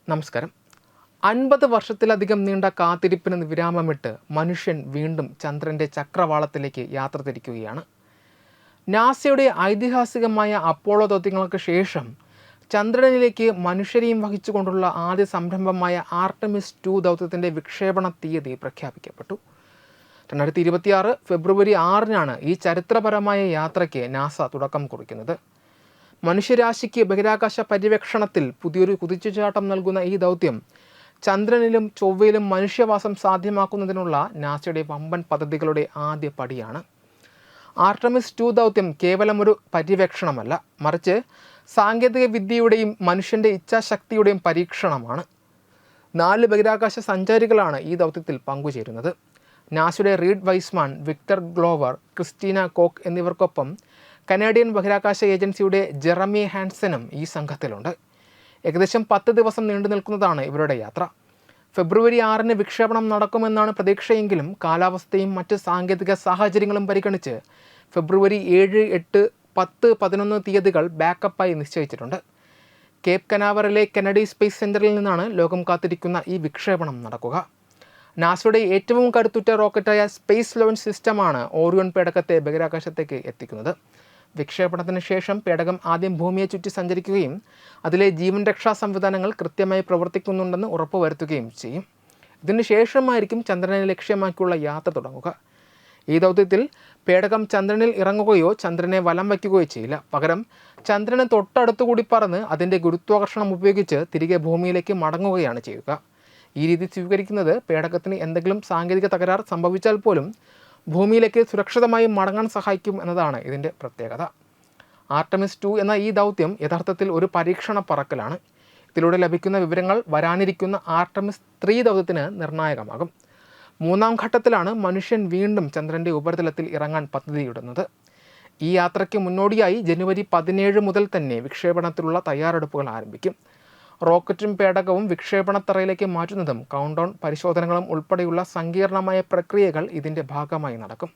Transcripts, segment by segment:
നമസ്കാരം. 50 വർഷത്തിലധികം നീണ്ട കാത്തിരിപ്പിന് വിരാമമിട്ട് മനുഷ്യൻ വീണ്ടും ചന്ദ്രൻ്റെ ചക്രവാളത്തിലേക്ക് യാത്ര തിരിക്കുകയാണ്. നാസയുടെ ഐതിഹാസികമായ അപ്പോളോ ദൗത്യങ്ങൾക്ക് ശേഷം ചന്ദ്രനിലേക്ക് മനുഷ്യരെയും വഹിച്ചുകൊണ്ടുള്ള ആദ്യ സംരംഭമായ ആർടെമിസ് 2 ദൗത്യത്തിൻ്റെ വിക്ഷേപണ തീയതി പ്രഖ്യാപിക്കപ്പെട്ടു. 2026 ഫെബ്രുവരി 6-നാണ് ഈ ചരിത്രപരമായ യാത്രയ്ക്ക് നാസ തുടക്കം കുറിക്കുന്നത്. മനുഷ്യരാശിക്ക് ബഹിരാകാശ പര്യവേക്ഷണത്തിൽ പുതിയൊരു കുതിച്ചുചാട്ടം നൽകുന്ന ഈ ദൗത്യം ചന്ദ്രനിലും ചൊവ്വയിലും മനുഷ്യവാസം സാധ്യമാക്കുന്നതിനുള്ള നാസയുടെ വമ്പൻ പദ്ധതികളുടെ ആദ്യ പടിയാണ്. ആർടെമിസ് 2 ദൗത്യം കേവലം ഒരു പര്യവേക്ഷണമല്ല, മറിച്ച് സാങ്കേതിക വിദ്യയുടെയും മനുഷ്യൻ്റെ ഇച്ഛാശക്തിയുടെയും പരീക്ഷണമാണ്. 4 ബഹിരാകാശ സഞ്ചാരികളാണ് ഈ ദൗത്യത്തിൽ പങ്കുചേരുന്നത്. നാസയുടെ Reed Wiseman, Victor Glover, Christina Koch എന്നിവർക്കൊപ്പം കനേഡിയൻ ബഹിരാകാശ ഏജൻസിയുടെ ജെറമി ഹാൻസനും ഈ സംഘത്തിലുണ്ട്. ഏകദേശം 10 ദിവസം നീണ്ടു നിൽക്കുന്നതാണ് ഇവരുടെ യാത്ര. ഫെബ്രുവരി 6-ന് വിക്ഷേപണം നടക്കുമെന്നാണ് പ്രതീക്ഷയെങ്കിലും കാലാവസ്ഥയും മറ്റ് സാങ്കേതിക സാഹചര്യങ്ങളും പരിഗണിച്ച് ഫെബ്രുവരി 7, 8, 10, 11 തീയതികൾ ബാക്കപ്പായി നിശ്ചയിച്ചിട്ടുണ്ട്. കേപ്പ് കനാവറിലെ കെനഡി സ്പേസ് സെൻറ്ററിൽ നിന്നാണ് ലോകം കാത്തിരിക്കുന്ന ഈ വിക്ഷേപണം നടക്കുക. നാസയുടെ ഏറ്റവും കരുത്തുറ്റ റോക്കറ്റായ സ്പേസ് ലോഞ്ച് സിസ്റ്റമാണ് ഓറിയോൺ പേടകത്തെ ബഹിരാകാശത്തേക്ക് എത്തിക്കുന്നത്. വിക്ഷേപണത്തിന് ശേഷം പേടകം ആദ്യം ഭൂമിയെ ചുറ്റി സഞ്ചരിക്കുകയും അതിലെ ജീവൻ രക്ഷാ സംവിധാനങ്ങൾ കൃത്യമായി പ്രവർത്തിക്കുന്നുണ്ടെന്ന് ഉറപ്പുവരുത്തുകയും ചെയ്യും. ഇതിന് ശേഷമായിരിക്കും ചന്ദ്രനെ ലക്ഷ്യമാക്കിയുള്ള യാത്ര തുടങ്ങുക. ഈ ദൗത്യത്തിൽ പേടകം ചന്ദ്രനിൽ ഇറങ്ങുകയോ ചന്ദ്രനെ വലം വയ്ക്കുകയോ ചെയ്യില്ല. പകരം ചന്ദ്രന് തൊട്ടടുത്തുകൂടി പറന്ന് അതിൻ്റെ ഗുരുത്വാകർഷണം ഉപയോഗിച്ച് തിരികെ ഭൂമിയിലേക്ക് മടങ്ങുകയാണ് ചെയ്യുക. ഈ രീതി സ്വീകരിക്കുന്നത് പേടകത്തിന് എന്തെങ്കിലും സാങ്കേതിക തകരാർ സംഭവിച്ചാൽ പോലും ഭൂമിയിലേക്ക് സുരക്ഷിതമായി മടങ്ങാൻ സഹായിക്കും എന്നതാണ് ഇതിൻ്റെ പ്രത്യേകത. ആർടെമിസ് 2 എന്ന ഈ ദൗത്യം യഥാർത്ഥത്തിൽ ഒരു പരീക്ഷണ പറക്കലാണ്. ഇതിലൂടെ ലഭിക്കുന്ന വിവരങ്ങൾ വരാനിരിക്കുന്ന ആർടെമിസ് 3 ദൗത്യത്തിന് നിർണായകമാകും. 3-ാം ഘട്ടത്തിലാണ് മനുഷ്യൻ വീണ്ടും ചന്ദ്രൻ്റെ ഉപരിതലത്തിൽ ഇറങ്ങാൻ പദ്ധതിയിടുന്നത്. ഈ യാത്രയ്ക്ക് മുന്നോടിയായി ജനുവരി 17 മുതൽ തന്നെ വിക്ഷേപണത്തിലുള്ള തയ്യാറെടുപ്പുകൾ ആരംഭിക്കും. റോക്കറ്റും പേടകവും വിക്ഷേപണത്തറയിലേക്ക് മാറ്റുന്നതും കൗണ്ട് ഡൗൺ പരിശോധനകളും ഉൾപ്പെടെയുള്ള സങ്കീർണമായ പ്രക്രിയകൾ ഇതിൻ്റെ ഭാഗമായി നടക്കും.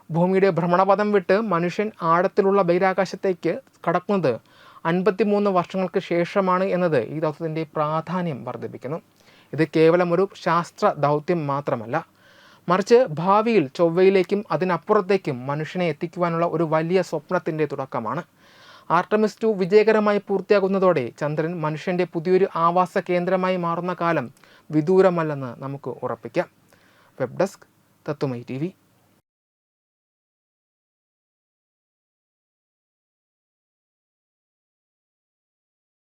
ഭൂമിയുടെ ഭ്രമണപഥം വിട്ട് മനുഷ്യൻ ആഴത്തിലുള്ള ബഹിരാകാശത്തേക്ക് കടക്കുന്നത് 53 വർഷങ്ങൾക്ക് ശേഷമാണ് എന്നത് ഈ ദൗത്യത്തിൻ്റെ പ്രാധാന്യം വർദ്ധിപ്പിക്കുന്നു. ഇത് കേവലം ഒരു ശാസ്ത്ര ദൗത്യം മാത്രമല്ല, മറിച്ച് ഭാവിയിൽ ചൊവ്വയിലേക്കും അതിനപ്പുറത്തേക്കും മനുഷ്യനെ എത്തിക്കുവാനുള്ള ഒരു വലിയ സ്വപ്നത്തിൻ്റെ തുടക്കമാണ്. ആർടെമിസ് 2 വിജയകരമായി പൂർത്തിയാകുന്നതോടെ ചന്ദ്രൻ മനുഷ്യൻ്റെ പുതിയൊരു ആവാസ കേന്ദ്രമായി മാറുന്ന കാലം വിദൂരമല്ലെന്ന് നമുക്ക് ഉറപ്പിക്കാം. വെബ് ഡെസ്ക് തത്വമൈ TV.